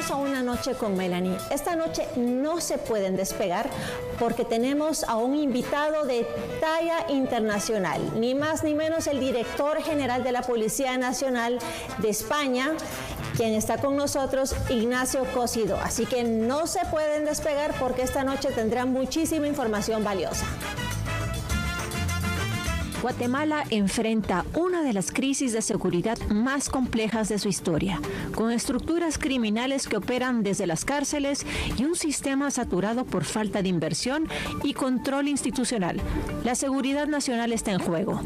Bienvenidos a Una Noche con Melanie. Esta noche no se pueden despegar porque tenemos a un invitado de talla internacional, ni más ni menos el director general de la Policía Nacional de España, quien está con nosotros, Ignacio Cosido. Así que no se pueden despegar porque esta noche tendrán muchísima información valiosa. Guatemala enfrenta una de las crisis de seguridad más complejas de su historia, con estructuras criminales que operan desde las cárceles y un sistema saturado por falta de inversión y control institucional. La seguridad nacional está en juego.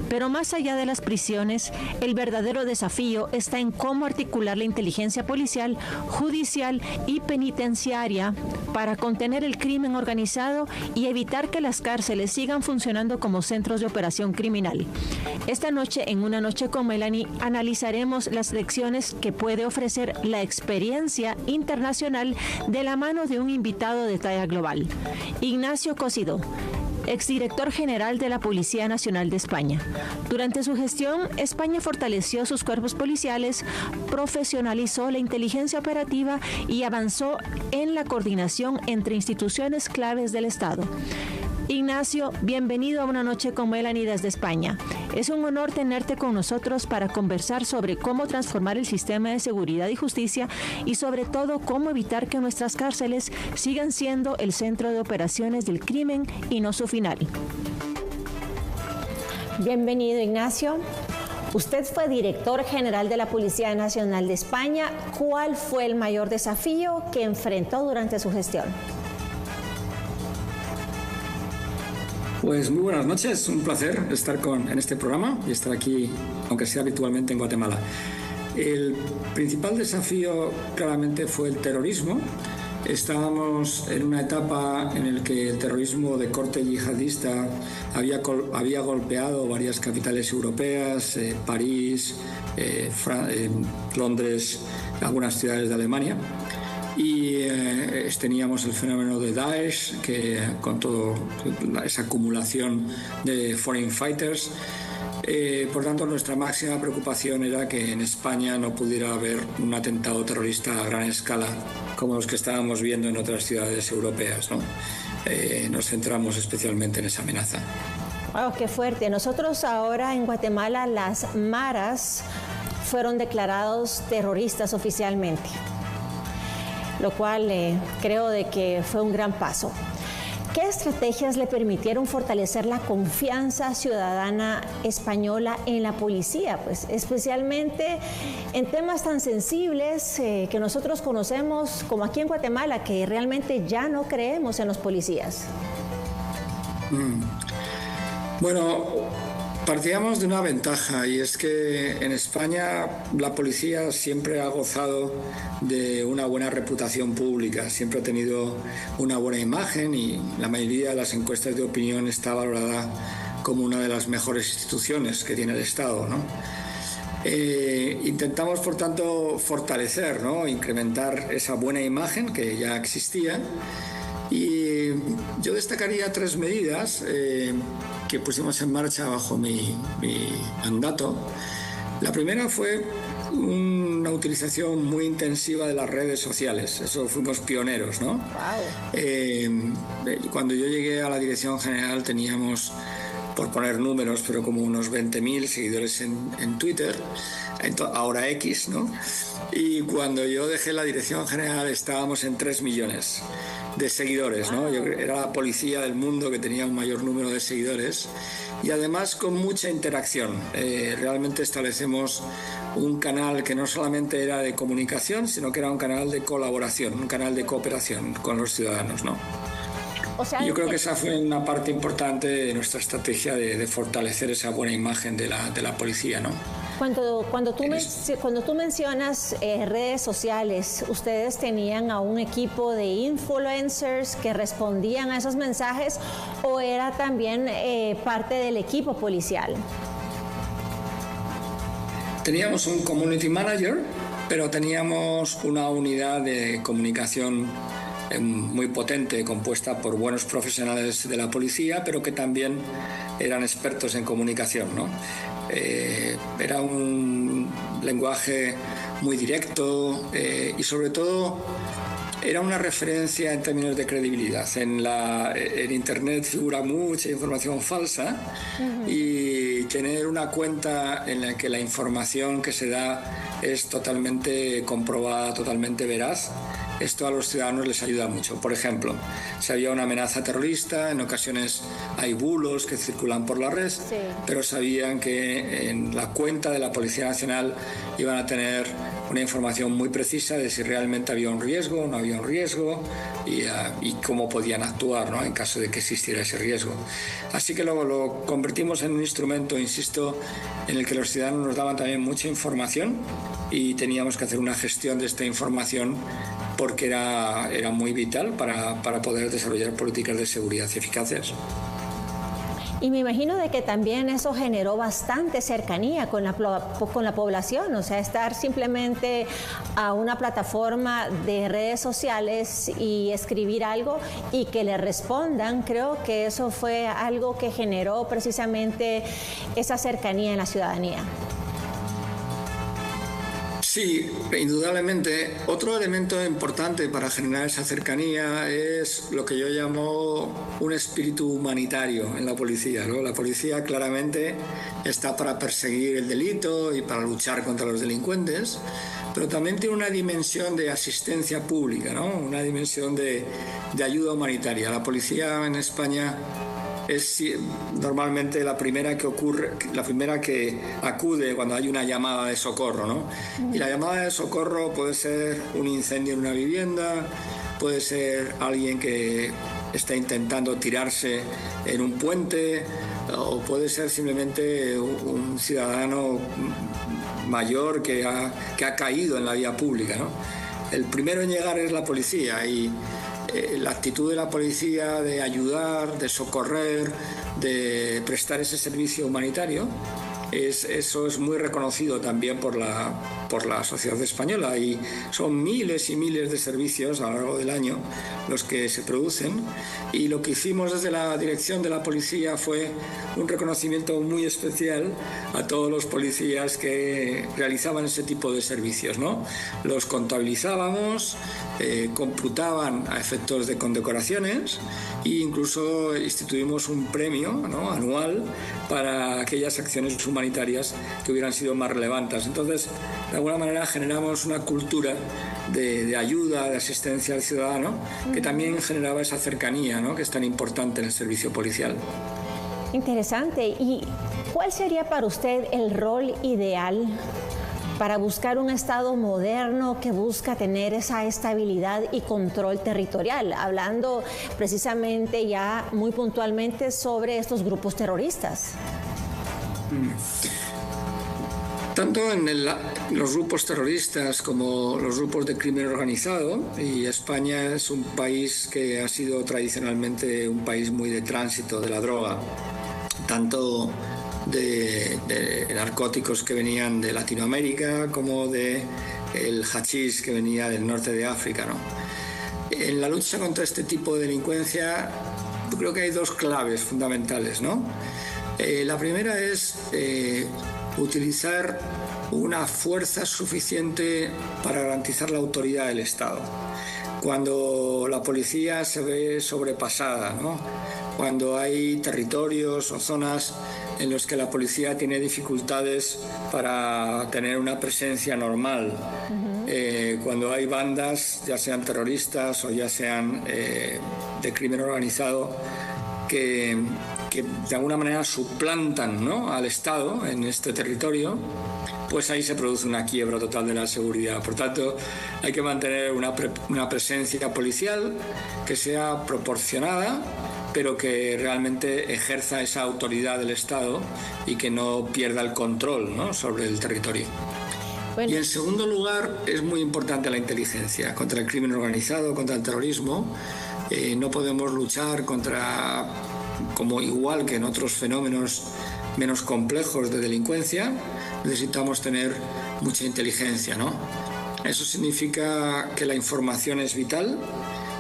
Pero más allá de las prisiones, el verdadero desafío está en cómo articular la inteligencia policial, judicial y penitenciaria para contener el crimen organizado y evitar que las cárceles sigan funcionando como centros de operación criminal. Esta noche, en Una Noche con Melanie, analizaremos las lecciones que puede ofrecer la experiencia internacional de la mano de un invitado de talla global, Ignacio Cosido, exdirector general de la Policía Nacional de España. Durante su gestión, España fortaleció sus cuerpos policiales, profesionalizó la inteligencia operativa y avanzó en la coordinación entre instituciones claves del Estado. Ignacio, bienvenido a Una Noche con Melanie desde España. Es un honor tenerte con nosotros para conversar sobre cómo transformar el sistema de seguridad y justicia y sobre todo cómo evitar que nuestras cárceles sigan siendo el centro de operaciones del crimen y no su final. Bienvenido, Ignacio. Usted fue director general de la Policía Nacional de España. ¿Cuál fue el mayor desafío que enfrentó durante su gestión? Pues muy buenas noches, un placer estar en este programa y estar aquí, aunque sea virtualmente, en Guatemala. El principal desafío claramente fue el terrorismo. Estábamos en una etapa en la que el terrorismo de corte yihadista había golpeado varias capitales europeas, París, Londres, algunas ciudades de Alemania. Y teníamos el fenómeno de Daesh, que con toda esa acumulación de foreign fighters. Por tanto, nuestra máxima preocupación era que en España no pudiera haber un atentado terrorista a gran escala como los que estábamos viendo en otras ciudades europeas, ¿no? Nos centramos especialmente en esa amenaza. ¡Wow, qué fuerte! Nosotros ahora en Guatemala, las maras fueron declarados terroristas oficialmente, lo cual creo de que fue un gran paso. ¿Qué estrategias le permitieron fortalecer la confianza ciudadana española en la policía? Pues especialmente en temas tan sensibles que nosotros conocemos como aquí en Guatemala, que realmente ya no creemos en los policías. Bueno, partíamos de una ventaja, y es que en España la policía siempre ha gozado de una buena reputación pública, siempre ha tenido una buena imagen y la mayoría de las encuestas de opinión está valorada como una de las mejores instituciones que tiene el Estado, ¿no? Intentamos, por tanto, fortalecer, ¿no?, incrementar esa buena imagen que ya existía, y yo destacaría 3 medidas que pusimos en marcha bajo mi mandato. La primera fue una utilización muy intensiva de las redes sociales. Eso fuimos pioneros, ¿no? Wow. Cuando yo llegué a la Dirección General teníamos, por poner números, pero como unos 20.000 seguidores en Twitter, ahora X, ¿no? Y cuando yo dejé la Dirección General estábamos en 3 millones de seguidores, ¿no? Yo era la policía del mundo que tenía un mayor número de seguidores y además con mucha interacción. Realmente establecemos un canal que no solamente era de comunicación, sino que era un canal de colaboración, un canal de cooperación con los ciudadanos, ¿no? O sea, yo creo que esa fue una parte importante de nuestra estrategia de fortalecer esa buena imagen de la policía, ¿no? Cuando tú mencionas redes sociales, ¿ustedes tenían a un equipo de influencers que respondían a esos mensajes o era también parte del equipo policial? Teníamos un community manager, pero teníamos una unidad de comunicación muy potente, compuesta por buenos profesionales de la policía, pero que también eran expertos en comunicación, ¿no? Era un lenguaje muy directo y sobre todo era una referencia en términos de credibilidad. En Internet figura mucha información falsa y tener una cuenta en la que la información que se da es totalmente comprobada, totalmente veraz, esto a los ciudadanos les ayuda mucho. Por ejemplo, si había una amenaza terrorista, en ocasiones hay bulos que circulan por la red, sí, pero sabían que en la cuenta de la Policía Nacional iban a tener una información muy precisa de si realmente había un riesgo o no había un riesgo y cómo podían actuar, ¿no?, en caso de que existiera ese riesgo. Así que lo convertimos en un instrumento, insisto, en el que los ciudadanos nos daban también mucha información y teníamos que hacer una gestión de esta información porque era muy vital para poder desarrollar políticas de seguridad eficaces. Y me imagino de que también eso generó bastante cercanía con la población, o sea, estar simplemente a una plataforma de redes sociales y escribir algo y que le respondan, creo que eso fue algo que generó precisamente esa cercanía en la ciudadanía. Sí, indudablemente. Otro elemento importante para generar esa cercanía es lo que yo llamo un espíritu humanitario en la policía, ¿no? La policía claramente está para perseguir el delito y para luchar contra los delincuentes, pero también tiene una dimensión de asistencia pública, ¿no? Una dimensión de ayuda humanitaria. La policía en España es normalmente la primera que acude cuando hay una llamada de socorro, ¿no? Y la llamada de socorro puede ser un incendio en una vivienda, puede ser alguien que está intentando tirarse en un puente, o puede ser simplemente un ciudadano mayor que ha caído en la vía pública, ¿no? El primero en llegar es la policía y la actitud de la policía de ayudar, de socorrer, de prestar ese servicio humanitario, eso es muy reconocido también por la sociedad española, y son miles y miles de servicios a lo largo del año los que se producen, y lo que hicimos desde la dirección de la policía fue un reconocimiento muy especial a todos los policías que realizaban ese tipo de servicios, ¿no? Los contabilizábamos, computaban a efectos de condecoraciones e incluso instituimos un premio, ¿no?, anual para aquellas acciones humanitarias que hubieran sido más relevantes. Entonces, de alguna manera generamos una cultura de ayuda, de asistencia al ciudadano, que también generaba esa cercanía, ¿no?, que es tan importante en el servicio policial. Interesante. ¿Y cuál sería para usted el rol ideal para buscar un Estado moderno que busca tener esa estabilidad y control territorial, hablando precisamente ya muy puntualmente sobre estos grupos terroristas? Tanto en los grupos terroristas como los grupos de crimen organizado, y España es un país que ha sido tradicionalmente un país muy de tránsito de la droga, tanto de narcóticos que venían de Latinoamérica como de el hachís que venía del norte de África, ¿no? En la lucha contra este tipo de delincuencia, yo creo que hay dos claves fundamentales, ¿no? La primera es utilizar una fuerza suficiente para garantizar la autoridad del Estado. Cuando la policía se ve sobrepasada, ¿no?, cuando hay territorios o zonas en los que la policía tiene dificultades para tener una presencia normal, cuando hay bandas, ya sean terroristas o ya sean de crimen organizado, que de alguna manera suplantan, ¿no?, al Estado en este territorio, pues ahí se produce una quiebra total de la seguridad. Por tanto, hay que mantener una presencia policial que sea proporcionada, pero que realmente ejerza esa autoridad del Estado y que no pierda el control, ¿no?, sobre el territorio. Bueno. Y en segundo lugar, es muy importante la inteligencia contra el crimen organizado, contra el terrorismo. No podemos luchar como igual que en otros fenómenos menos complejos de delincuencia, necesitamos tener mucha inteligencia, ¿no? Eso significa que la información es vital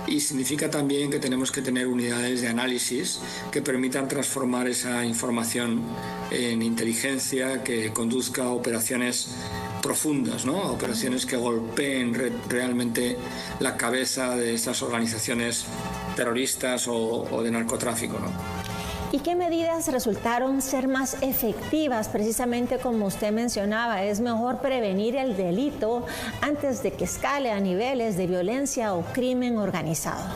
y significa también que tenemos que tener unidades de análisis que permitan transformar esa información en inteligencia, que conduzca a operaciones profundas, ¿no? Operaciones que golpeen realmente la cabeza de esas organizaciones terroristas o de narcotráfico, ¿no? ¿Y qué medidas resultaron ser más efectivas? Precisamente como usted mencionaba, es mejor prevenir el delito antes de que escale a niveles de violencia o crimen organizado.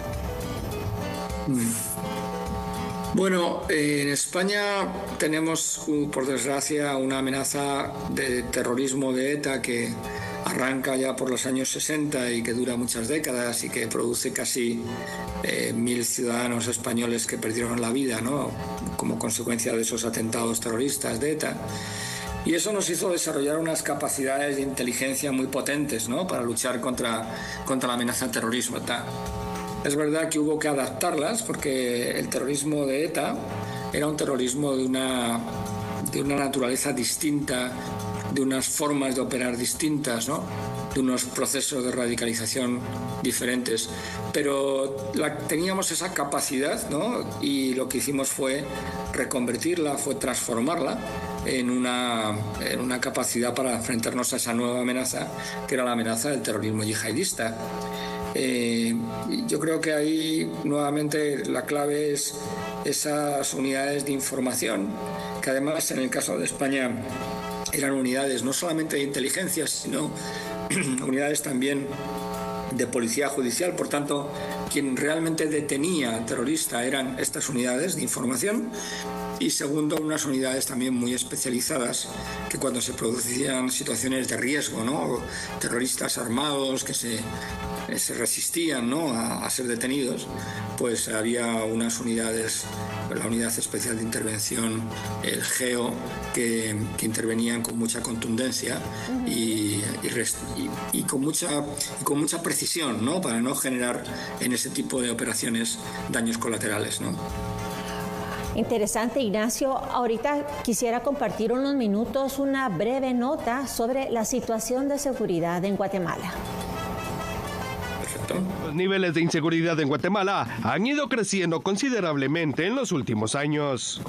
Bueno, en España tenemos, por desgracia, una amenaza de terrorismo de ETA que arranca ya por los años 60 y que dura muchas décadas y que produce casi 1.000 ciudadanos españoles que perdieron la vida, ¿no? Como consecuencia de esos atentados terroristas de ETA. Y eso nos hizo desarrollar unas capacidades de inteligencia muy potentes, ¿no? Para luchar contra la amenaza del terrorismo. Es verdad que hubo que adaptarlas porque el terrorismo de ETA era un terrorismo de una naturaleza distinta, de unas formas de operar distintas, ¿no? De unos procesos de radicalización diferentes. Pero teníamos esa capacidad, ¿no? Y lo que hicimos fue reconvertirla, fue transformarla en una capacidad para enfrentarnos a esa nueva amenaza, que era la amenaza del terrorismo yihadista. Yo creo que ahí nuevamente la clave es esas unidades de información, que además en el caso de España eran unidades no solamente de inteligencia, sino unidades también de policía judicial. Por tanto, quien realmente detenía al terrorista eran estas unidades de información. Y segundo, unas unidades también muy especializadas que cuando se producían situaciones de riesgo, ¿no? Terroristas armados que se resistían, ¿no? a ser detenidos, pues había unas unidades, la Unidad Especial de Intervención, el GEO, que intervenían con mucha contundencia y con mucha precisión, ¿no? Para no generar en ese tipo de operaciones daños colaterales, ¿no? Interesante, Ignacio. Ahorita quisiera compartir unos minutos una breve nota sobre la situación de seguridad en Guatemala. Los niveles de inseguridad en Guatemala han ido creciendo considerablemente en los últimos años.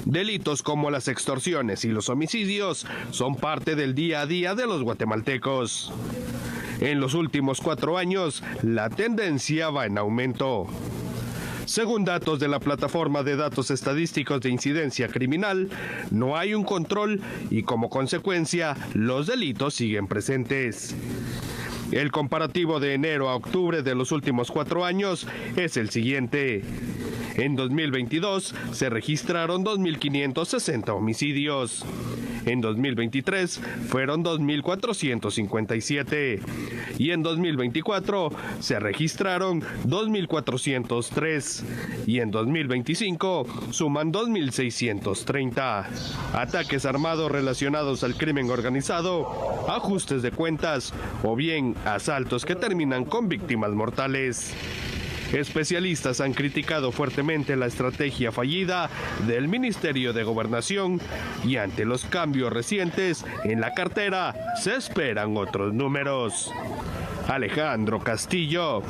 Delitos como las extorsiones y los homicidios son parte del día a día de los guatemaltecos. En los últimos 4 años, la tendencia va en aumento. Según datos de la Plataforma de Datos Estadísticos de Incidencia Criminal, no hay un control y como consecuencia, los delitos siguen presentes. El comparativo de enero a octubre de los últimos 4 años es el siguiente. En 2022 se registraron 2.560 homicidios. En 2023 fueron 2.457. Y en 2024 se registraron 2.403. Y en 2025 suman 2.630. Ataques armados relacionados al crimen organizado, ajustes de cuentas o bien asaltos que terminan con víctimas mortales. Especialistas han criticado fuertemente la estrategia fallida del Ministerio de Gobernación y ante los cambios recientes en la cartera se esperan otros números. Alejandro Castillo,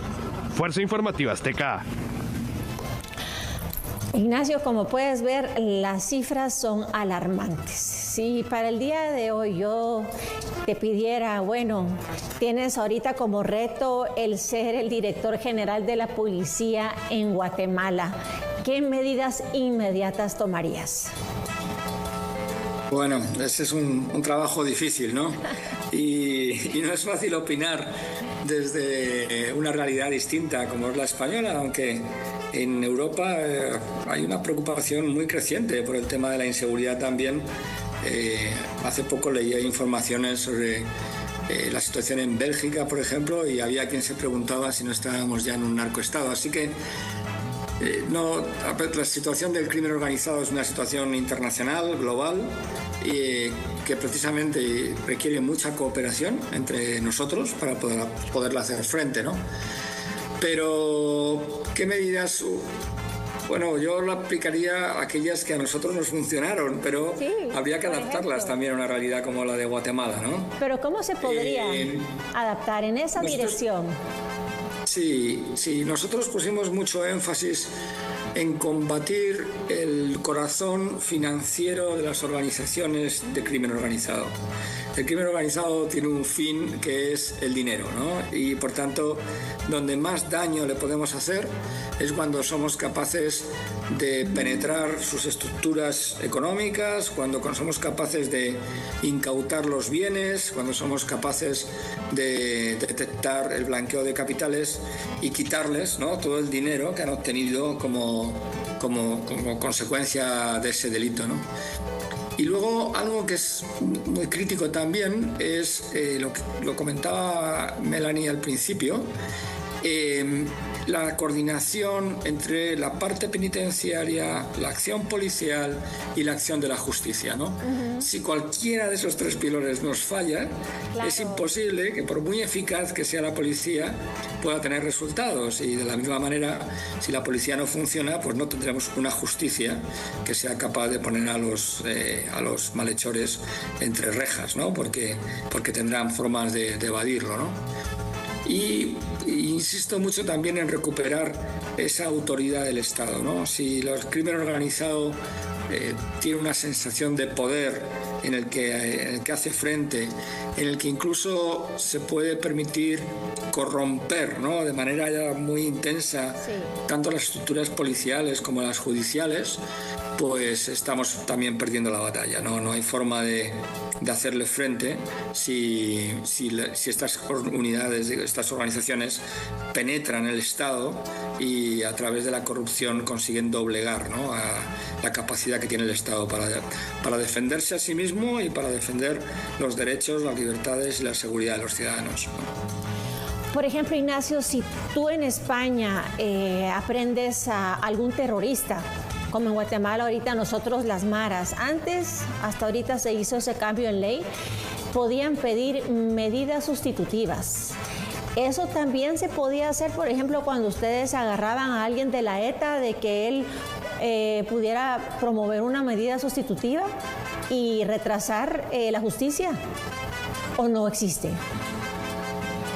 Fuerza Informativa Azteca. Ignacio, como puedes ver, las cifras son alarmantes. Si para el día de hoy yo te pidiera, bueno, tienes ahorita como reto el ser el director general de la policía en Guatemala, ¿qué medidas inmediatas tomarías? Bueno, ese es un trabajo difícil, ¿no? Y no es fácil opinar desde una realidad distinta como es la española, aunque en Europa hay una preocupación muy creciente por el tema de la inseguridad también. Hace poco leía informaciones sobre la situación en Bélgica, por ejemplo, y había quien se preguntaba si no estábamos ya en un narcoestado. Así que la situación del crimen organizado es una situación internacional, global, que precisamente requiere mucha cooperación entre nosotros para poderla hacer frente, ¿no? Pero, ¿qué medidas? Bueno, yo lo aplicaría a aquellas que a nosotros nos funcionaron, pero sí, habría que adaptarlas también a una realidad como la de Guatemala, ¿no? Pero ¿cómo se podría adaptar en esa dirección? Sí, nosotros pusimos mucho énfasis en combatir el el corazón financiero de las organizaciones de crimen organizado. El crimen organizado tiene un fin que es el dinero, ¿no? Y por tanto, donde más daño le podemos hacer es cuando somos capaces de penetrar sus estructuras económicas, cuando somos capaces de incautar los bienes, cuando somos capaces de detectar el blanqueo de capitales y quitarles, ¿no?, todo el dinero que han obtenido como consecuencia de ese delito, ¿no? Y luego algo que es muy crítico también es lo comentaba Melanie al principio, la coordinación entre la parte penitenciaria, la acción policial y la acción de la justicia, ¿no? Si cualquiera de esos tres pilares nos falla, es imposible que, por muy eficaz que sea la policía, pueda tener resultados. Y de la misma manera, si la policía no funciona, pues no tendremos una justicia que sea capaz de poner a los malhechores entre rejas, ¿no? Porque tendrán formas de evadirlo, ¿no? Y insisto mucho también en recuperar esa autoridad del Estado, ¿no? Si el crimen organizado tiene una sensación de poder en el que hace frente, en el que incluso se puede permitir corromper, ¿no?, de manera ya muy intensa, tanto las estructuras policiales como las judiciales, pues estamos también perdiendo la batalla, ¿no? No hay forma de hacerle frente si estas unidades, estas organizaciones penetran el Estado y a través de la corrupción consiguen doblegar, ¿no?, a la capacidad que tiene el Estado para defenderse a sí mismo y para defender los derechos, las libertades y la seguridad de los ciudadanos. Por ejemplo, Ignacio, si tú en España aprendes a algún terrorista, como en Guatemala ahorita nosotros las maras, antes, hasta ahorita se hizo ese cambio en ley, podían pedir medidas sustitutivas. Eso también se podía hacer, por ejemplo, cuando ustedes agarraban a alguien de la ETA, de que él pudiera promover una medida sustitutiva y retrasar la justicia, ¿o no existe?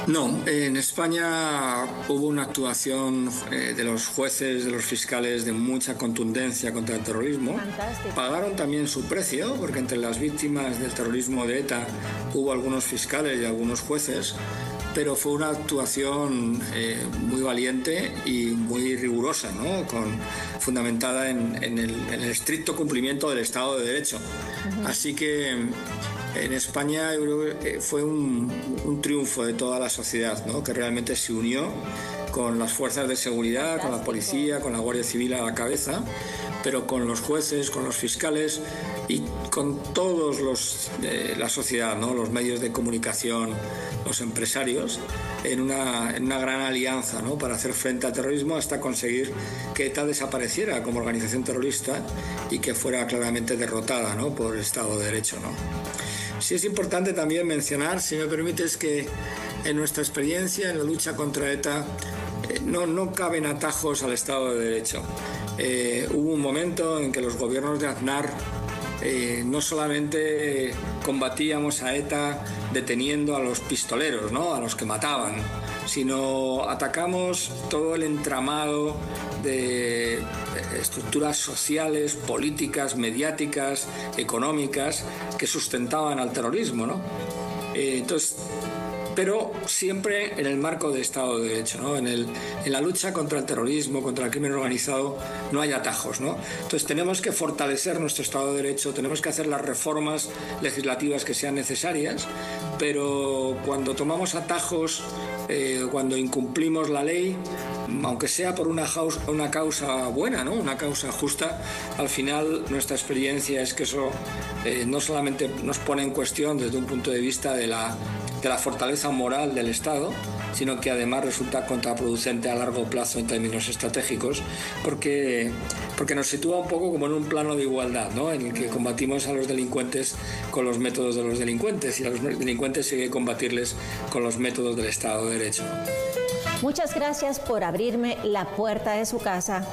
No, en España hubo una actuación de los jueces, de los fiscales de mucha contundencia contra el terrorismo. Fantástico. Pagaron también su precio, porque entre las víctimas del terrorismo de ETA hubo algunos fiscales y algunos jueces, pero fue una actuación muy valiente y muy rigurosa, ¿no?, fundamentada en el estricto cumplimiento del Estado de Derecho. Así que en España yo creo que fue un triunfo de toda la sociedad, ¿no?, que realmente se unió con las fuerzas de seguridad, con la policía, con la Guardia Civil a la cabeza, pero con los jueces, con los fiscales y con todos la sociedad, ¿no?, los medios de comunicación, los empresarios, en una gran alianza, ¿no?, para hacer frente al terrorismo hasta conseguir que ETA desapareciera como organización terrorista y que fuera claramente derrotada, ¿no?, por el Estado de Derecho, ¿no? Sí es importante también mencionar, si me permites, que en nuestra experiencia en la lucha contra ETA no caben atajos al Estado de Derecho. Hubo un momento en que los gobiernos de Aznar no solamente combatíamos a ETA deteniendo a los pistoleros, ¿no?, a los que mataban, sino atacamos todo el entramado de estructuras sociales, políticas, mediáticas, económicas que sustentaban al terrorismo, ¿no? Pero siempre en el marco de Estado de Derecho, ¿no? En la lucha contra el terrorismo, contra el crimen organizado, no hay atajos, ¿no? Entonces tenemos que fortalecer nuestro Estado de Derecho, tenemos que hacer las reformas legislativas que sean necesarias, pero cuando tomamos atajos, cuando incumplimos la ley, aunque sea por una causa buena, ¿no?, una causa justa, al final nuestra experiencia es que eso no solamente nos pone en cuestión desde un punto de vista de la fortaleza moral del Estado, sino que además resulta contraproducente a largo plazo en términos estratégicos, porque nos sitúa un poco como en un plano de igualdad, ¿no?, en el que combatimos a los delincuentes con los métodos de los delincuentes y a los delincuentes hay que combatirles con los métodos del Estado de Derecho. Muchas gracias por abrirme la puerta de su casa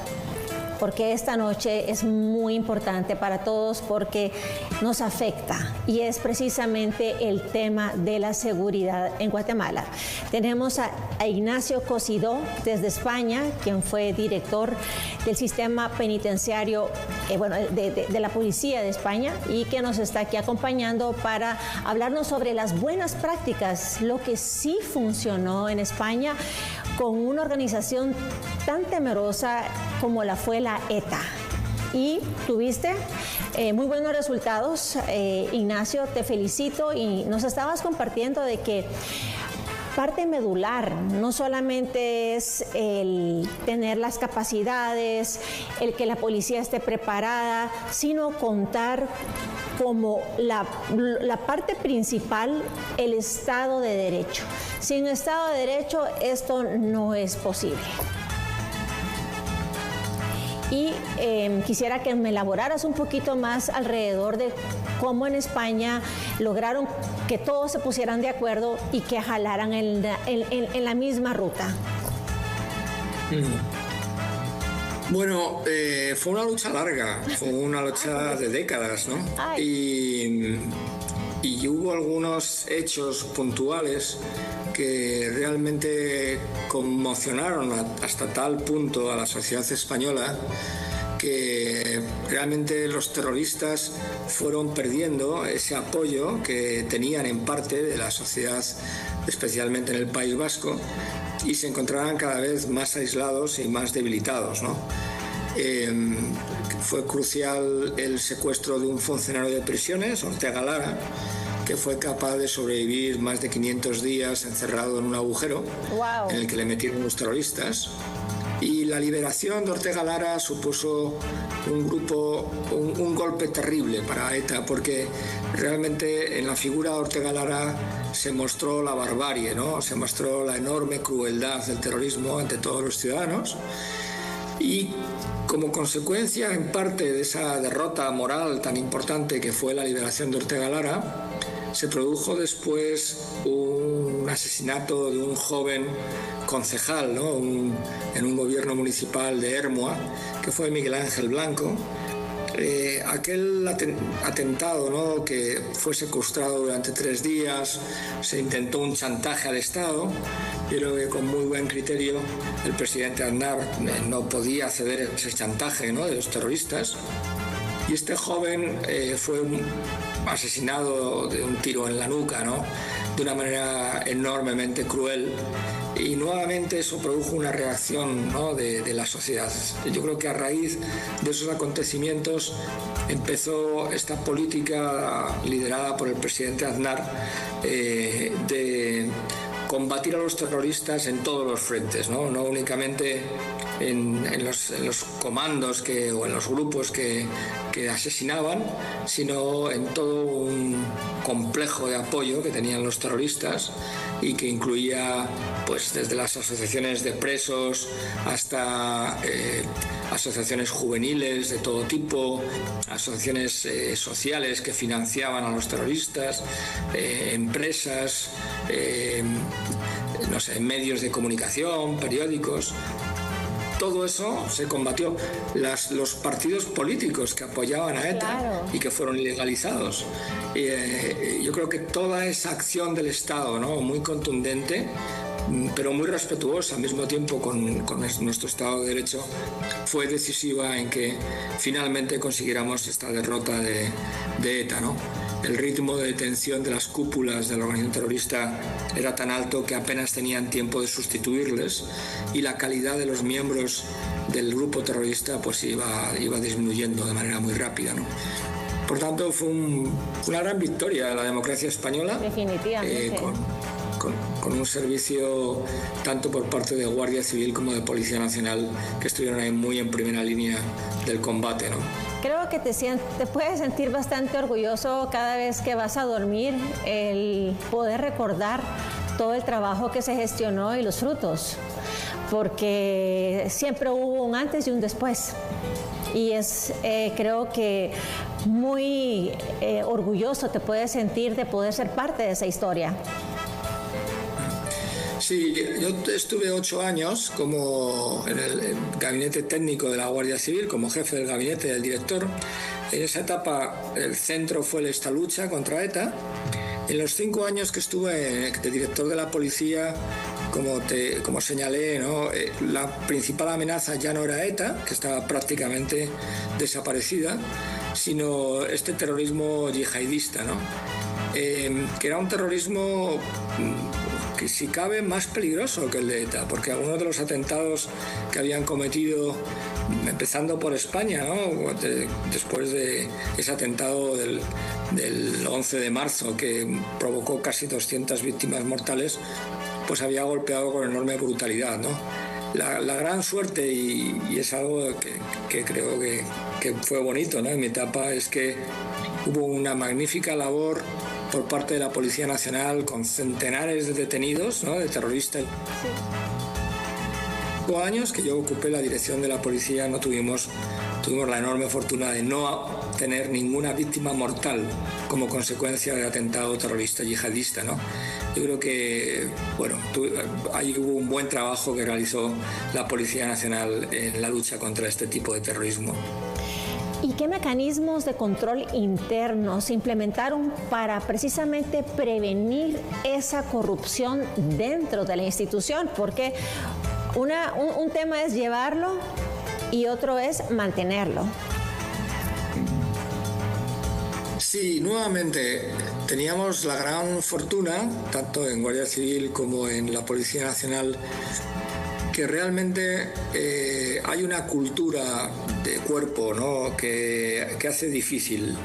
porque esta noche es muy importante para todos porque nos afecta y es precisamente el tema de la seguridad en Guatemala. Tenemos a Ignacio Cosidó desde España, quien fue director del sistema penitenciario de la Policía de España y que nos está aquí acompañando para hablarnos sobre las buenas prácticas, lo que sí funcionó en España con una organización tan temerosa como la fue la ETA. Y tuviste muy buenos resultados. Ignacio, te felicito y nos estabas compartiendo de que parte medular no solamente es el tener las capacidades, el que la policía esté preparada, sino contar como la parte principal, el Estado de Derecho. Sin Estado de Derecho esto no es posible. Y quisiera que me elaboraras un poquito más alrededor de cómo en España lograron que todos se pusieran de acuerdo y que jalaran en la misma ruta. Bueno, fue una lucha larga, fue una lucha de décadas, ¿no? Y hubo algunos hechos puntuales que realmente conmocionaron hasta tal punto a la sociedad española que realmente los terroristas fueron perdiendo ese apoyo que tenían en parte de la sociedad, especialmente en el País Vasco, y se encontraban cada vez más aislados y más debilitados, ¿no? Fue crucial el secuestro de un funcionario de prisiones, Ortega Lara, que fue capaz de sobrevivir más de 500 días encerrado en un agujero en el que le metieron los terroristas. Y la liberación de Ortega Lara supuso un golpe terrible para ETA, porque realmente en la figura de Ortega Lara se mostró la barbarie, ¿no? Se mostró la enorme crueldad del terrorismo ante todos los ciudadanos. Y como consecuencia, en parte, de esa derrota moral tan importante que fue la liberación de Ortega Lara, se produjo después un asesinato de un joven concejal, ¿no? En un gobierno municipal de Ermua, que fue Miguel Ángel Blanco. Aquel atentado, ¿no? Que fue secuestrado durante 3 días, se intentó un chantaje al Estado. Yo creo que con muy buen criterio el presidente Aznar no podía ceder ese chantaje, ¿no? De los terroristas. Y este joven fue asesinado de un tiro en la nuca, ¿no? De una manera enormemente cruel. Y nuevamente eso produjo una reacción, ¿no? de la sociedad. Yo creo que a raíz de esos acontecimientos empezó esta política liderada por el presidente Aznar de combatir a los terroristas en todos los frentes, no únicamente en los comandos o en los grupos que asesinaban, sino en todo un complejo de apoyo que tenían los terroristas y que incluía pues desde las asociaciones de presos hasta asociaciones juveniles de todo tipo, asociaciones sociales que financiaban a los terroristas, empresas, medios de comunicación, periódicos. Todo eso se combatió. Los partidos políticos que apoyaban a ETA, claro, y que fueron ilegalizados. Yo creo que toda esa acción del Estado, ¿no? Muy contundente, pero muy respetuosa al mismo tiempo con nuestro Estado de Derecho, fue decisiva en que finalmente consiguiéramos esta derrota de ETA, ¿no? El ritmo de detención de las cúpulas de la organización terrorista era tan alto que apenas tenían tiempo de sustituirles, y la calidad de los miembros del grupo terrorista pues iba disminuyendo de manera muy rápida, ¿no? Por tanto, fue una gran victoria de la democracia española. Definitivamente. Con un servicio tanto por parte de Guardia Civil como de Policía Nacional, que estuvieron ahí muy en primera línea del combate, ¿no? Creo que te puedes sentir bastante orgulloso cada vez que vas a dormir, el poder recordar todo el trabajo que se gestionó y los frutos, porque siempre hubo un antes y un después. Y creo que muy orgulloso te puedes sentir de poder ser parte de esa historia. Sí, yo estuve 8 años como en el gabinete técnico de la Guardia Civil, como jefe del gabinete del director. En esa etapa el centro fue esta lucha contra ETA. En los 5 años que estuve de director de la policía, como señalé, ¿no? La principal amenaza ya no era ETA, que estaba prácticamente desaparecida, sino este terrorismo yihadista, ¿no? Que era un terrorismo que, si cabe, más peligroso que el de ETA, porque algunos de los atentados que habían cometido, empezando por España, ¿no? Después de ese atentado del 11 de marzo que provocó casi 200 víctimas mortales, pues había golpeado con enorme brutalidad, ¿no? La gran suerte, y es algo que creo que fue bonito, ¿no? En mi etapa, es que hubo una magnífica labor por parte de la Policía Nacional con centenares de detenidos, ¿no? De terroristas. Sí. 5 años que yo ocupé la dirección de la policía, no tuvimos la enorme fortuna de no tener ninguna víctima mortal como consecuencia del atentado terrorista yihadista, ¿no? Yo creo que, bueno, ahí hubo un buen trabajo que realizó la Policía Nacional en la lucha contra este tipo de terrorismo. ¿Y qué mecanismos de control interno se implementaron para precisamente prevenir esa corrupción dentro de la institución? Porque un tema es llevarlo y otro es mantenerlo. Sí, nuevamente teníamos la gran fortuna, tanto en Guardia Civil como en la Policía Nacional, que realmente hay una cultura de cuerpo, ¿no? que hace difícil.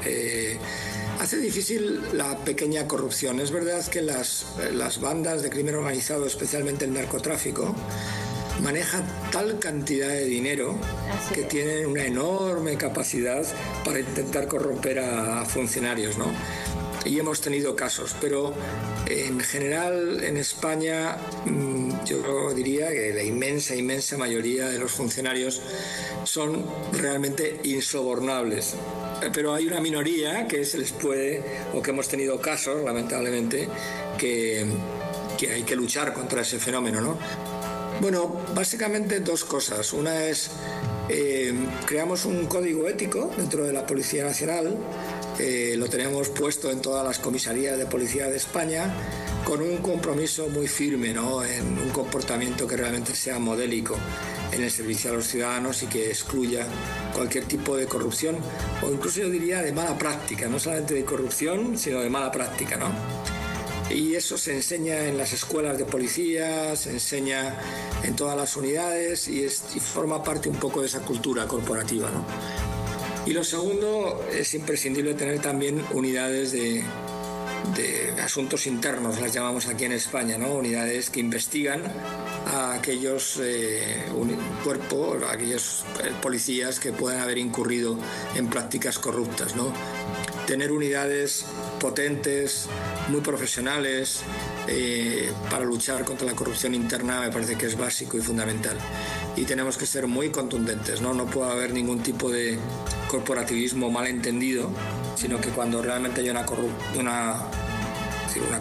Hace difícil la pequeña corrupción. Es verdad que las bandas de crimen organizado, especialmente el narcotráfico, manejan tal cantidad de dinero que tienen una enorme capacidad para intentar corromper a funcionarios, ¿no? Y hemos tenido casos, pero en general en España yo diría que la inmensa mayoría de los funcionarios son realmente insobornables. Pero hay una minoría que se les puede, o que hemos tenido casos, lamentablemente, que hay que luchar contra ese fenómeno, ¿no? Bueno, básicamente 2 cosas. Una es, creamos un código ético dentro de la Policía Nacional, lo tenemos puesto en todas las comisarías de policía de España, con un compromiso muy firme, ¿no? En un comportamiento que realmente sea modélico en el servicio a los ciudadanos y que excluya cualquier tipo de corrupción, o incluso yo diría de mala práctica, no solamente de corrupción, sino de mala práctica, ¿no? Y eso se enseña en las escuelas de policía, se enseña en todas las unidades y forma parte un poco de esa cultura corporativa, ¿no? Y lo segundo, es imprescindible tener también unidades de asuntos internos, las llamamos aquí en España, ¿no? Unidades que investigan a aquellos cuerpos, a aquellos policías que puedan haber incurrido en prácticas corruptas, ¿no? Tener unidades potentes, muy profesionales, para luchar contra la corrupción interna me parece que es básico y fundamental. Y tenemos que ser muy contundentes, ¿no? No puede haber ningún tipo de corporativismo malentendido, sino que cuando realmente hay una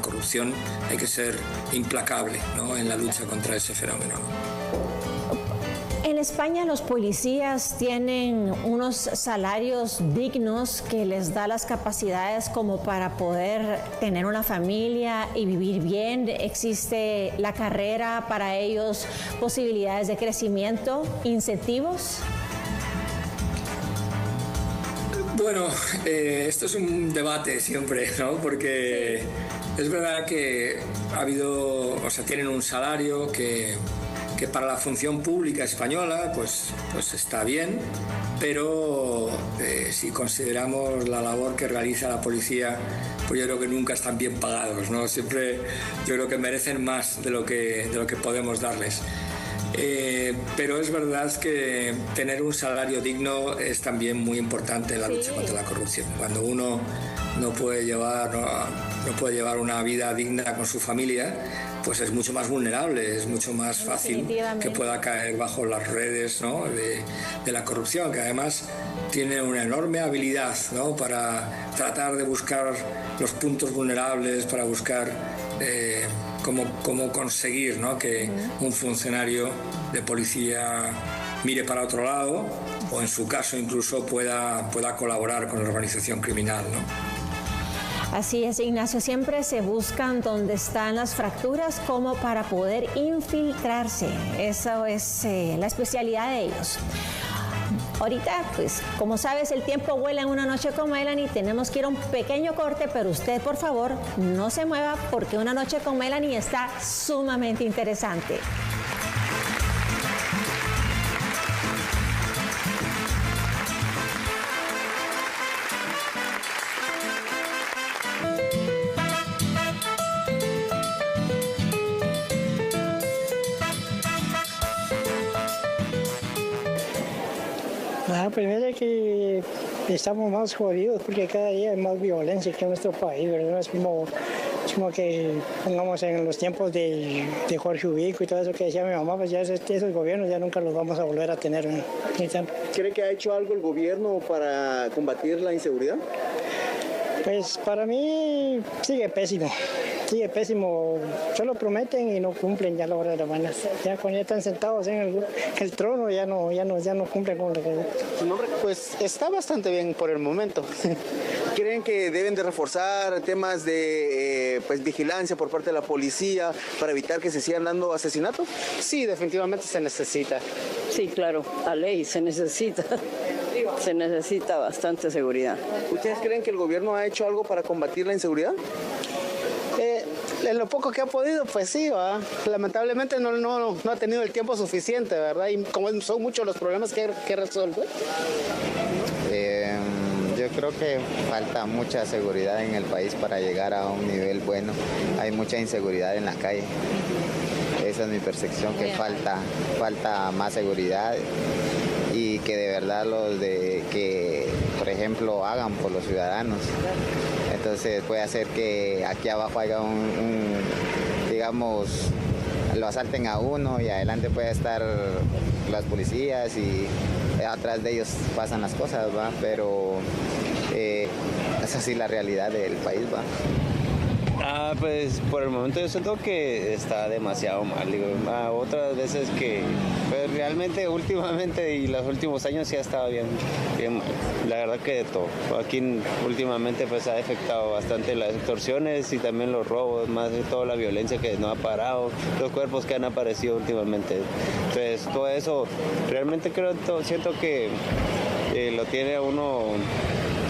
corrupción hay que ser implacable, ¿no? En la lucha contra ese fenómeno, ¿no? En España los policías tienen unos salarios dignos que les da las capacidades como para poder tener una familia y vivir bien. ¿Existe la carrera para ellos, posibilidades de crecimiento, incentivos? Bueno, esto es un debate siempre, ¿no? Porque es verdad que tienen un salario que para la función pública española pues está bien, pero si consideramos la labor que realiza la policía, pues yo creo que nunca están bien pagados, ¿no? Siempre yo creo que merecen más de lo que podemos darles. Pero es verdad que tener un salario digno es también muy importante en la lucha contra la corrupción. Cuando uno no puede llevar una vida digna con su familia, pues es mucho más vulnerable, es mucho más fácil que pueda caer bajo las redes, ¿no?, de la corrupción, que además tiene una enorme habilidad, ¿no?, para tratar de buscar los puntos vulnerables, para buscar cómo conseguir, ¿no?, que un funcionario de policía mire para otro lado o en su caso incluso pueda colaborar con la organización criminal, ¿no? Así es, Ignacio, siempre se buscan donde están las fracturas como para poder infiltrarse. Eso es la especialidad de ellos. Ahorita, pues, como sabes, el tiempo vuela en Una Noche con Melanie. Tenemos que ir a un pequeño corte, pero usted, por favor, no se mueva porque Una Noche con Melanie está sumamente interesante. Primero que estamos más jodidos porque cada día hay más violencia que en nuestro país, ¿verdad? Es como que pongamos en los tiempos de Jorge Ubico y todo eso que decía mi mamá, pues ya esos gobiernos ya nunca los vamos a volver a tener, ¿no? ¿Cree que ha hecho algo el gobierno para combatir la inseguridad? Pues para mí sigue pésimo, solo prometen y no cumplen ya a la hora de la mañana. Ya cuando ya están sentados en el trono ya no cumplen con lo que... ¿Su nombre? Pues está bastante bien por el momento. ¿Creen que deben de reforzar temas de vigilancia por parte de la policía para evitar que se sigan dando asesinatos? Sí, definitivamente se necesita. Sí, claro, a ley se necesita. Se necesita bastante seguridad. ¿Ustedes creen que el gobierno ha hecho algo para combatir la inseguridad? En lo poco que ha podido, pues sí, ¿verdad? Lamentablemente no ha tenido el tiempo suficiente, ¿verdad? Y como son muchos los problemas que resolver. Yo creo que falta mucha seguridad en el país para llegar a un nivel bueno. Hay mucha inseguridad en la calle. Esa es mi percepción, que falta más seguridad y que de verdad que, por ejemplo, hagan por los ciudadanos. Entonces puede hacer que aquí abajo haya digamos, lo asalten a uno y adelante puede estar las policías y atrás de ellos pasan las cosas, ¿va? Pero es así la realidad del país, ¿va? Pues por el momento yo siento que está demasiado mal, digo, otras veces que pues, realmente últimamente y los últimos años sí ha estado bien mal, la verdad que de todo. Aquí últimamente pues ha afectado bastante las extorsiones y también los robos, más de toda la violencia que no ha parado, los cuerpos que han aparecido últimamente. Entonces todo eso realmente siento que lo tiene uno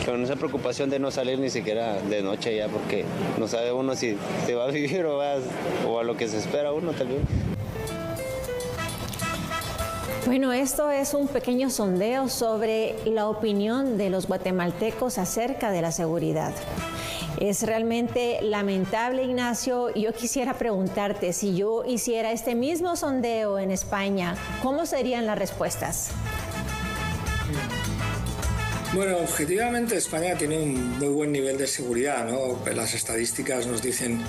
con esa preocupación de no salir ni siquiera de noche ya, porque no sabe uno si se va a vivir o a lo que se espera uno tal vez. Bueno, esto es un pequeño sondeo sobre la opinión de los guatemaltecos acerca de la seguridad. Es realmente lamentable, Ignacio. Yo quisiera preguntarte, si yo hiciera este mismo sondeo en España, ¿cómo serían las respuestas? Bueno, objetivamente España tiene un muy buen nivel de seguridad, ¿no? Las estadísticas nos dicen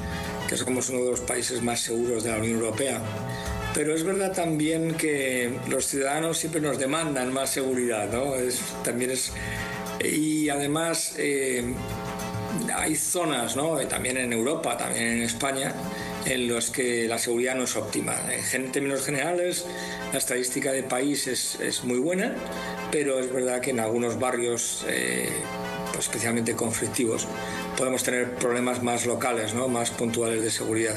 que somos uno de los países más seguros de la Unión Europea. Pero es verdad también que los ciudadanos siempre nos demandan más seguridad, ¿no? Y además hay zonas, ¿no? También en Europa, también en España, en los que la seguridad no es óptima. En términos generales, la estadística del país es muy buena, pero es verdad que en algunos barrios, pues especialmente conflictivos, podemos tener problemas más locales, ¿no? Más puntuales de seguridad.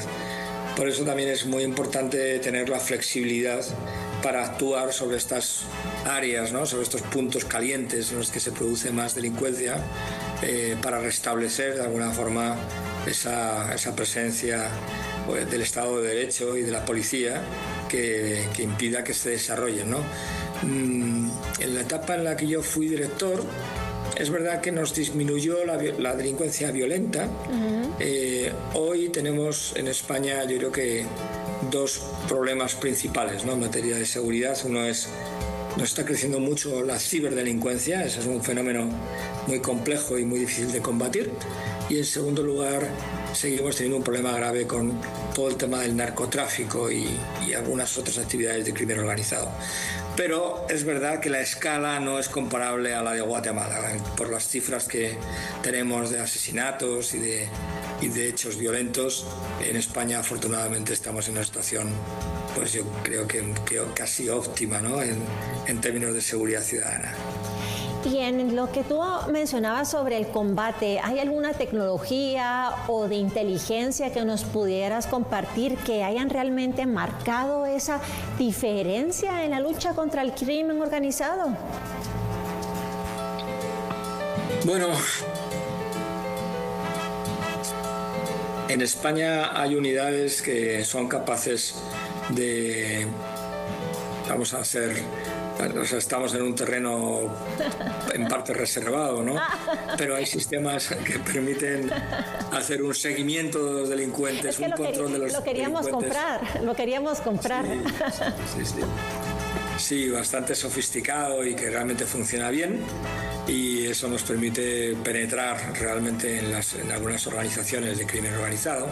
Por eso también es muy importante tener la flexibilidad para actuar sobre estas áreas, ¿no? Sobre estos puntos calientes en los que se produce más delincuencia, para restablecer de alguna forma esa presencia del Estado de Derecho y de la policía que impida que se desarrollen, ¿no? En la etapa en la que yo fui director, es verdad que nos disminuyó la delincuencia violenta. Hoy tenemos en España, yo creo que dos problemas principales, ¿no? En materia de seguridad. Uno es nos está creciendo mucho la ciberdelincuencia, ese es un fenómeno muy complejo y muy difícil de combatir. Y en segundo lugar, seguimos teniendo un problema grave con todo el tema del narcotráfico y algunas otras actividades de crimen organizado. Pero es verdad que la escala no es comparable a la de Guatemala, por las cifras que tenemos de asesinatos y de hechos violentos. En España, afortunadamente, estamos en una situación, pues yo creo que casi óptima, ¿no? en términos de seguridad ciudadana. Y en lo que tú mencionabas sobre el combate, ¿hay alguna tecnología o de inteligencia que nos pudieras compartir que hayan realmente marcado esa diferencia en la lucha contra el crimen organizado? Bueno, en España hay unidades que son capaces de, vamos a hacer, o sea, estamos en un terreno en parte reservado, ¿no? Pero hay sistemas que permiten hacer un seguimiento de los delincuentes, un control de los delincuentes. Lo queríamos comprar. Sí, bastante sofisticado y que realmente funciona bien, y eso nos permite penetrar realmente en algunas organizaciones de crimen organizado.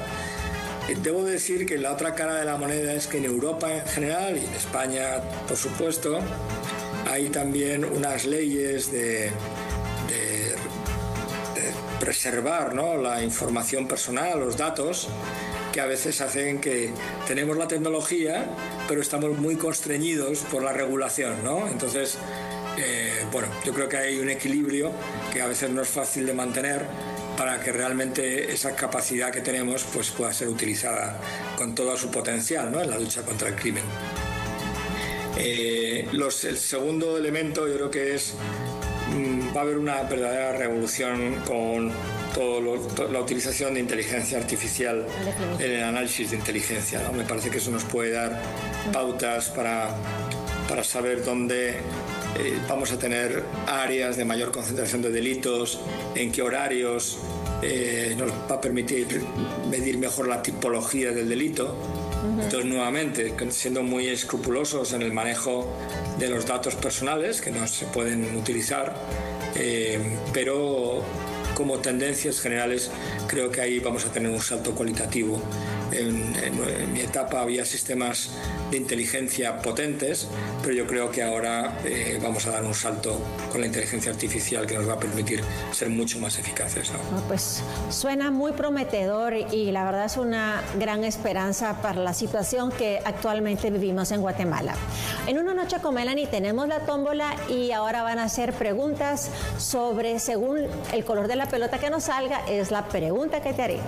Debo decir que la otra cara de la moneda es que en Europa en general y en España, por supuesto, hay también unas leyes de preservar, ¿no?, la información personal, los datos, que a veces hacen que tenemos la tecnología, pero estamos muy constreñidos por la regulación, ¿no? Entonces, bueno, yo creo que hay un equilibrio que a veces no es fácil de mantener para que realmente esa capacidad que tenemos pues pueda ser utilizada con todo su potencial, ¿no?, en la lucha contra el crimen. El segundo elemento yo creo que es va a haber una verdadera revolución con toda la utilización de inteligencia artificial en el análisis de inteligencia, ¿no? Me parece que eso nos puede dar pautas para saber dónde vamos a tener áreas de mayor concentración de delitos, en qué horarios, nos va a permitir medir mejor la tipología del delito. Entonces, nuevamente, siendo muy escrupulosos en el manejo de los datos personales que no se pueden utilizar, pero como tendencias generales creo que ahí vamos a tener un salto cualitativo. En mi etapa había sistemas de inteligencia potentes, pero yo creo que ahora vamos a dar un salto con la inteligencia artificial que nos va a permitir ser mucho más eficaces, ¿no? Pues suena muy prometedor y la verdad es una gran esperanza para la situación que actualmente vivimos en Guatemala. En Una Noche con Melanie tenemos la tómbola y ahora van a hacer preguntas sobre, según el color de la pelota que nos salga, es la pregunta que te haré.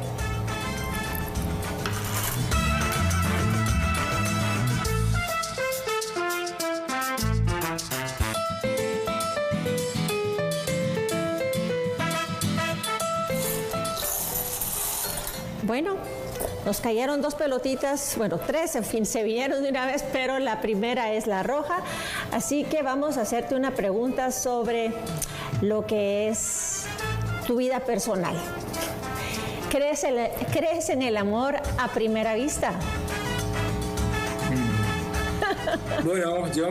Bueno, nos cayeron dos pelotitas, bueno, tres, en fin, se vinieron de una vez, pero la primera es la roja. Así que vamos a hacerte una pregunta sobre lo que es tu vida personal. ¿Crees en el amor a primera vista? Bueno, yo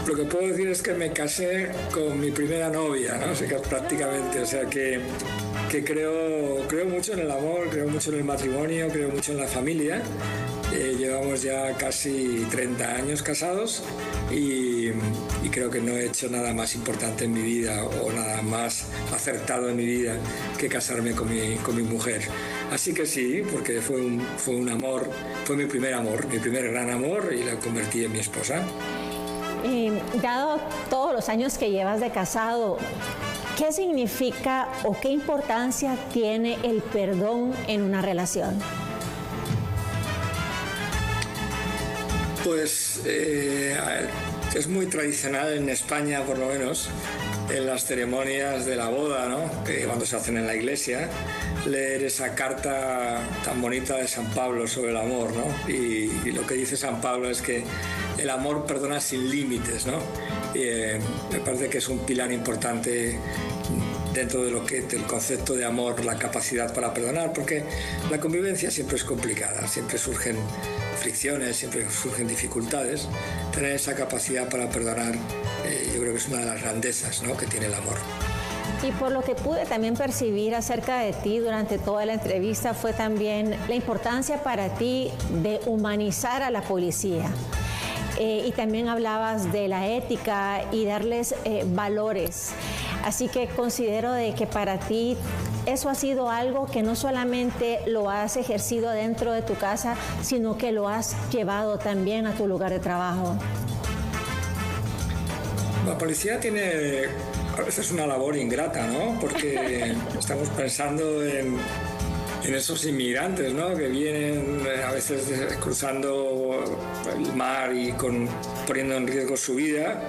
lo que puedo decir es que me casé con mi primera novia, ¿no? O sea, que prácticamente, o sea que creo mucho en el amor, creo mucho en el matrimonio, creo mucho en la familia. Llevamos ya casi 30 años casados y creo que no he hecho nada más importante en mi vida o nada más acertado en mi vida que casarme con mi mujer. Así que sí, porque fue un amor, fue mi primer amor, mi primer gran amor, y la convertí en mi esposa. Dado todos los años que llevas de casado, ¿qué significa o qué importancia tiene el perdón en una relación? Pues es muy tradicional en España, por lo menos, en las ceremonias de la boda, ¿no?, que cuando se hacen en la iglesia, leer esa carta tan bonita de San Pablo sobre el amor, ¿no? Y lo que dice San Pablo es que el amor perdona sin límites, ¿no? Me parece que es un pilar importante dentro de lo que del concepto de amor, la capacidad para perdonar, porque la convivencia siempre es complicada, siempre surgen fricciones, siempre surgen dificultades. Tener esa capacidad para perdonar, yo creo que es una de las grandezas, ¿no?, que tiene el amor. Y por lo que pude también percibir acerca de ti durante toda la entrevista fue también la importancia para ti de humanizar a la policía. Y también hablabas de la ética y darles valores. Así que considero de que para ti eso ha sido algo que no solamente lo has ejercido dentro de tu casa, sino que lo has llevado también a tu lugar de trabajo. La policía tiene a veces una labor ingrata, ¿no? Porque estamos pensando en esos inmigrantes, ¿no?, que vienen a veces cruzando el mar y poniendo en riesgo su vida,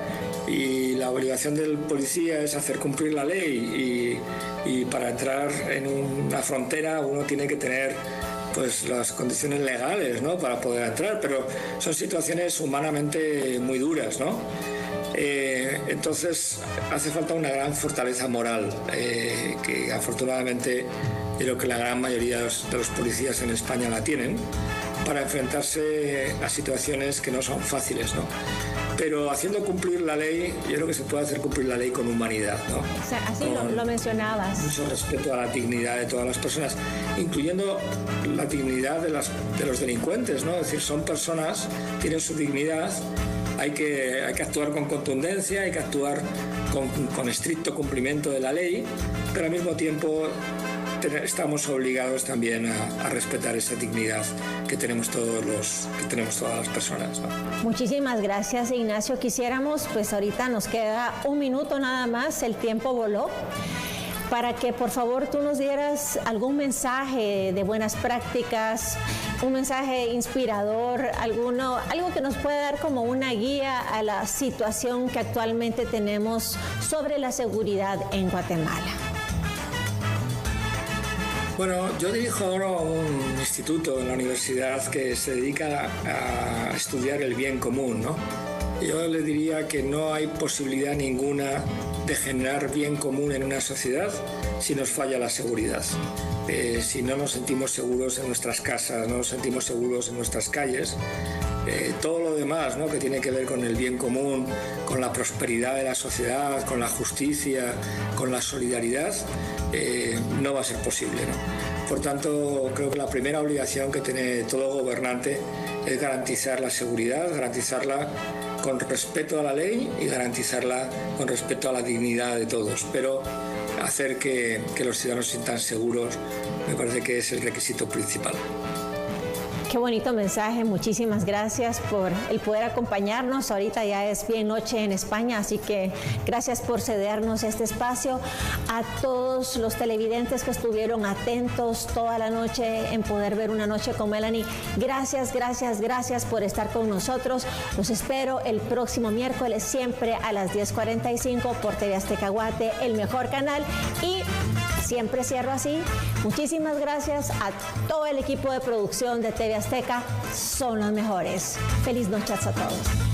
y la obligación del policía es hacer cumplir la ley, y para entrar en una frontera uno tiene que tener pues las condiciones legales, ¿no?, para poder entrar, pero son situaciones humanamente muy duras, ¿no? Entonces hace falta una gran fortaleza moral, que afortunadamente creo que la gran mayoría de los policías en España la tienen, para enfrentarse a situaciones que no son fáciles, ¿no? Pero haciendo cumplir la ley, yo creo que se puede hacer cumplir la ley con humanidad, ¿no? O sea, así lo mencionabas. Mucho respeto a la dignidad de todas las personas, incluyendo la dignidad de los delincuentes, ¿no? Es decir, son personas, tienen su dignidad. Hay que actuar con contundencia, hay que actuar con estricto cumplimiento de la ley, pero al mismo tiempo estamos obligados también a respetar esa dignidad que tenemos todas las personas, ¿no? Muchísimas gracias, Ignacio. Quisiéramos, pues ahorita nos queda un minuto nada más, el tiempo voló, para que por favor tú nos dieras algún mensaje de buenas prácticas, un mensaje inspirador, algo que nos pueda dar como una guía a la situación que actualmente tenemos sobre la seguridad en Guatemala. Bueno, yo dirijo ahora un instituto en la universidad que se dedica a estudiar el bien común, ¿no? Yo le diría que no hay posibilidad ninguna de generar bien común en una sociedad si nos falla la seguridad. Si no nos sentimos seguros en nuestras casas, no nos sentimos seguros en nuestras calles, todo lo demás, ¿no?, que tiene que ver con el bien común, con la prosperidad de la sociedad, con la justicia, con la solidaridad, no va a ser posible, ¿no? Por tanto, creo que la primera obligación que tiene todo gobernante es garantizar la seguridad, garantizarla con respeto a la ley y garantizarla con respeto a la dignidad de todos. Pero hacer que los ciudadanos se sientan seguros me parece que es el requisito principal. Qué bonito mensaje, muchísimas gracias por el poder acompañarnos. Ahorita ya es bien noche en España, así que gracias por cedernos este espacio. A todos los televidentes que estuvieron atentos toda la noche en poder ver Una Noche con Melanie, gracias, gracias, gracias por estar con nosotros. Los espero el próximo miércoles, siempre a las 10:45 por TV Azteca Guate, el mejor canal, y siempre cierro así. Muchísimas gracias a todo el equipo de producción de TV Azteca, son los mejores. Feliz noche a todos.